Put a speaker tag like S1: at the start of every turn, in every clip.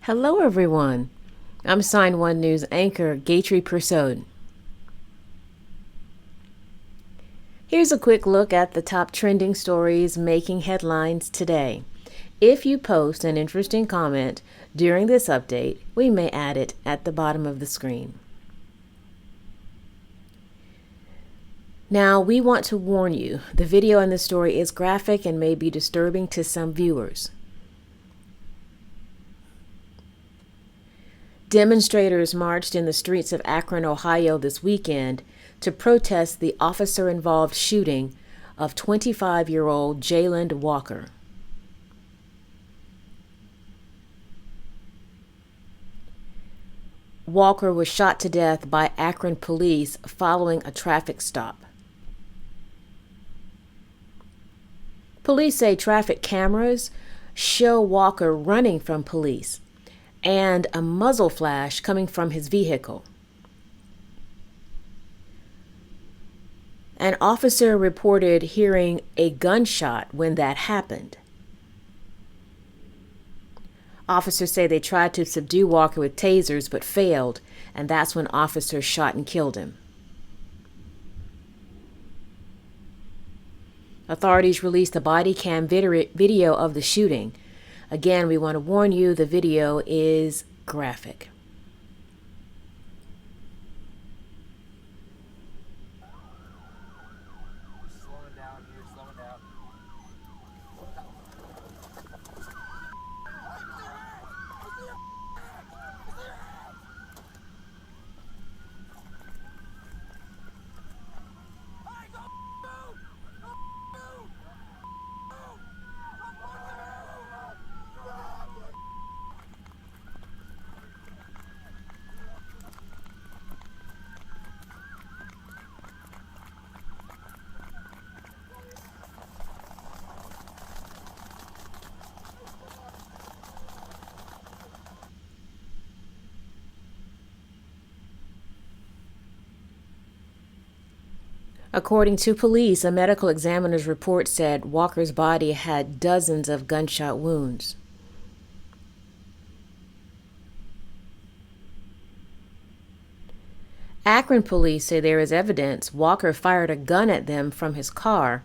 S1: Hello, everyone. I'm Sign1News anchor Gatry Persaud. Here's a quick look at the top trending stories making headlines today. If you post an interesting comment during this update, we may add it at the bottom of the screen. Now, we want to warn you, the video in this story is graphic and may be disturbing to some viewers. Demonstrators marched in the streets of Akron, Ohio this weekend to protest the officer-involved shooting of 25-year-old Jayland Walker. Walker was shot to death by Akron police following a traffic stop. Police say traffic cameras show Walker running from police and a muzzle flash coming from his vehicle. An officer reported hearing a gunshot when that happened. Officers say they tried to subdue Walker with tasers but failed, and that's when officers shot and killed him. Authorities released a body cam video of the shooting. Again, we want to warn you, the video is graphic.
S2: Slowing down here, slowing down.
S1: According to police, a medical examiner's report said Walker's body had dozens of gunshot wounds. Akron police say there is evidence Walker fired a gun at them from his car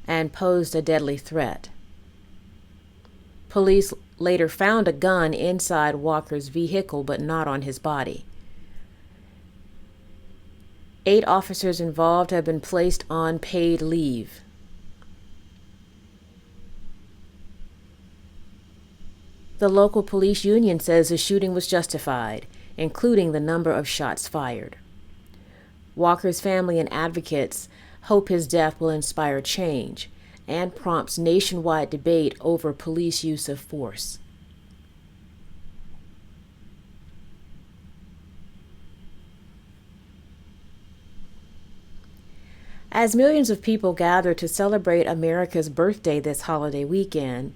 S1: and posed a deadly threat. Police later found a gun inside Walker's vehicle, but not on his body. 8 officers involved have been placed on paid leave. The local police union says the shooting was justified, including the number of shots fired. Walker's family and advocates hope his death will inspire change and prompts nationwide debate over police use of force. As millions of people gather to celebrate America's birthday this holiday weekend,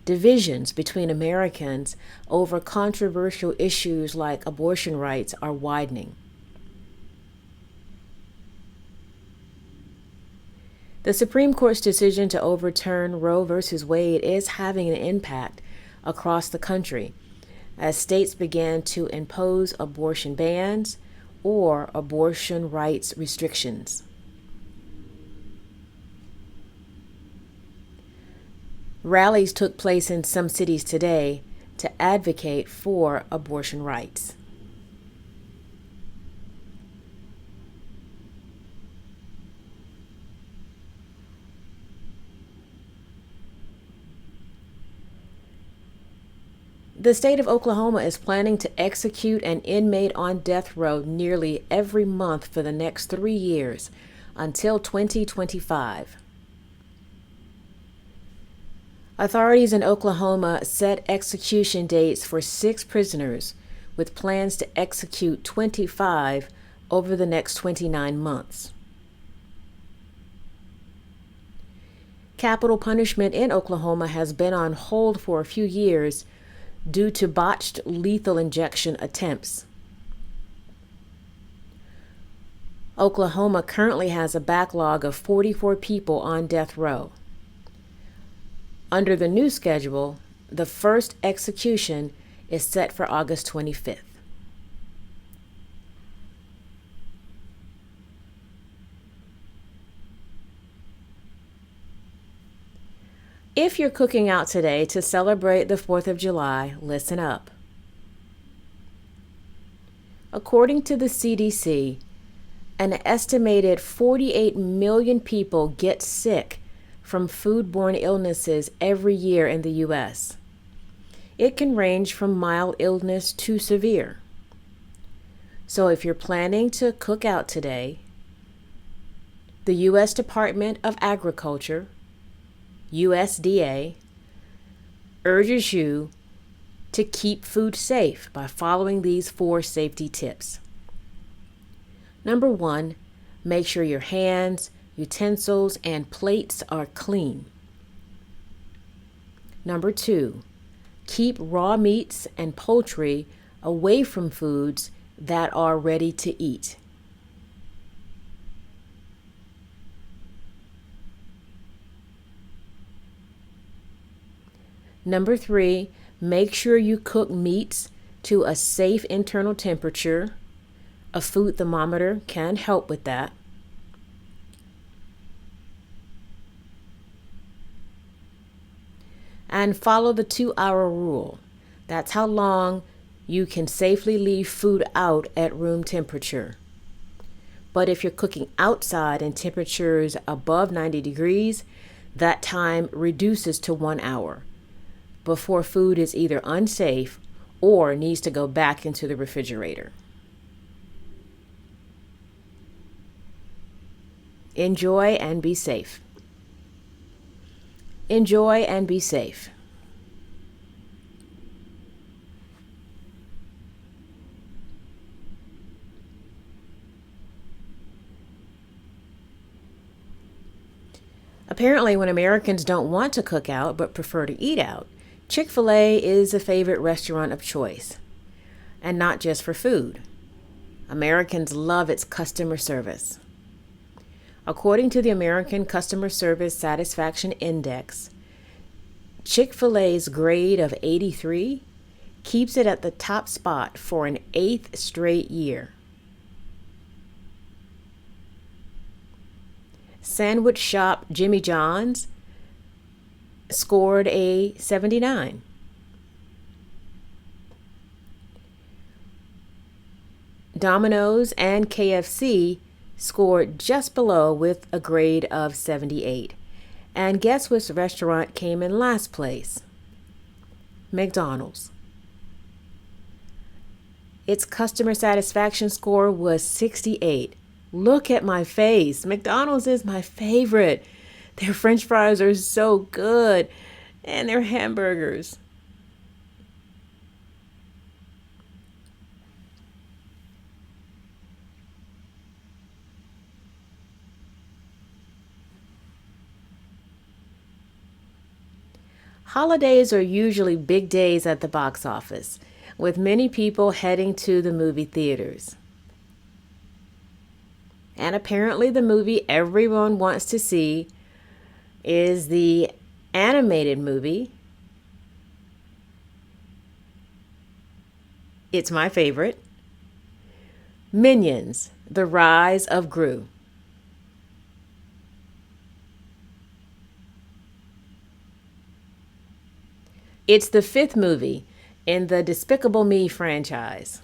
S1: divisions between Americans over controversial issues like abortion rights are widening. The Supreme Court's decision to overturn Roe v. Wade is having an impact across the country as states began to impose abortion bans or abortion rights restrictions. Rallies took place in some cities today to advocate for abortion rights. The state of Oklahoma is planning to execute an inmate on death row nearly every month for the next 3 years until 2025. Authorities in Oklahoma set execution dates for 6 prisoners, with plans to execute 25 over the next 29 months. Capital punishment in Oklahoma has been on hold for a few years due to botched lethal injection attempts. Oklahoma currently has a backlog of 44 people on death row. Under the new schedule, the first execution is set for August 25th. If you're cooking out today to celebrate the 4th of July, listen up. According to the CDC, an estimated 48 million people get sick from foodborne illnesses every year in the U.S. It can range from mild illness to severe. So if you're planning to cook out today, the U.S. Department of Agriculture, USDA, urges you to keep food safe by following these 4 safety tips. Number 1, make sure your hands, utensils, and plates are clean. Number 2, keep raw meats and poultry away from foods that are ready to eat. Number 3, make sure you cook meats to a safe internal temperature. A food thermometer can help with that. And follow the 2-hour rule. That's how long you can safely leave food out at room temperature. But if you're cooking outside and temperatures above 90 degrees, that time reduces to 1 hour before food is either unsafe or needs to go back into the refrigerator. Enjoy and be safe. Enjoy and be safe. Apparently, when Americans don't want to cook out but prefer to eat out, Chick-Fil-A is a favorite restaurant of choice, and not just for food. Americans love its customer service. According to the American Customer Service Satisfaction Index, Chick-fil-A's grade of 83 keeps it at the top spot for an 8th straight year. Sandwich shop Jimmy John's scored a 79. Domino's and KFC scored just below with a grade of 78. And guess which restaurant came in last place? McDonald's. Its customer satisfaction score was 68. Look at my face. McDonald's is my favorite. Their French fries are so good, and their hamburgers. Holidays are usually big days at the box office, with many people heading to the movie theaters. And apparently the movie everyone wants to see is the animated movie. It's my favorite. Minions, The Rise of Gru. It's the 5th movie in the Despicable Me franchise.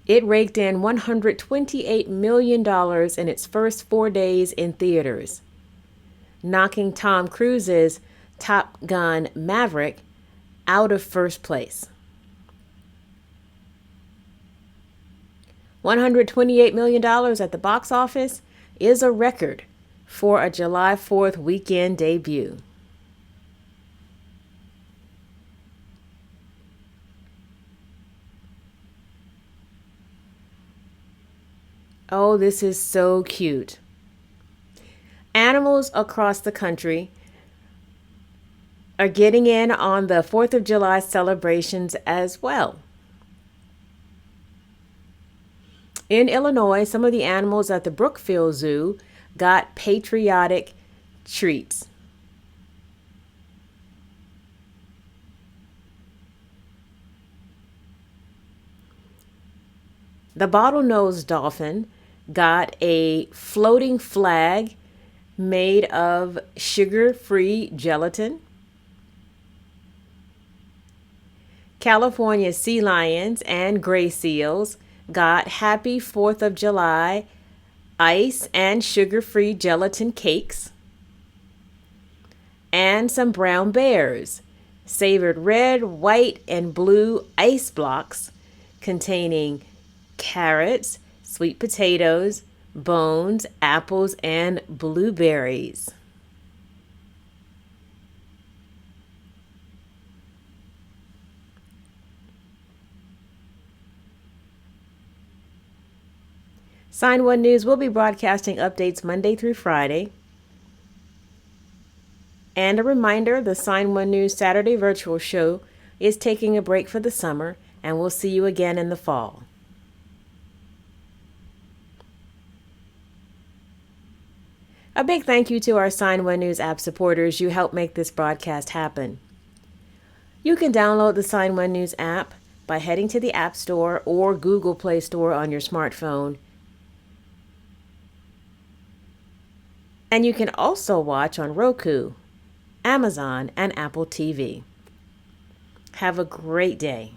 S1: It raked in $128 million in its first 4 days in theaters, knocking Tom Cruise's Top Gun Maverick out of first place. $128 million at the box office is a record for a July 4th weekend debut. Oh, this is so cute. Animals across the country are getting in on the 4th of July celebrations as well. In Illinois, some of the animals at the Brookfield Zoo got patriotic treats. The bottlenose dolphin got a floating flag made of sugar-free gelatin. California sea lions and gray seals got happy 4th of July ice and sugar-free gelatin cakes. And some brown bears savored red, white, and blue ice blocks containing carrots, sweet potatoes, bones, apples, and blueberries. Sign1News will be broadcasting updates Monday through Friday. And a reminder, the Sign1News Saturday virtual show is taking a break for the summer, and we'll see you again in the fall. A big thank you to our Sign1News app supporters. You help make this broadcast happen. You can download the Sign1News app by heading to the App Store or Google Play Store on your smartphone. And you can also watch on Roku, Amazon, and Apple TV. Have a great day.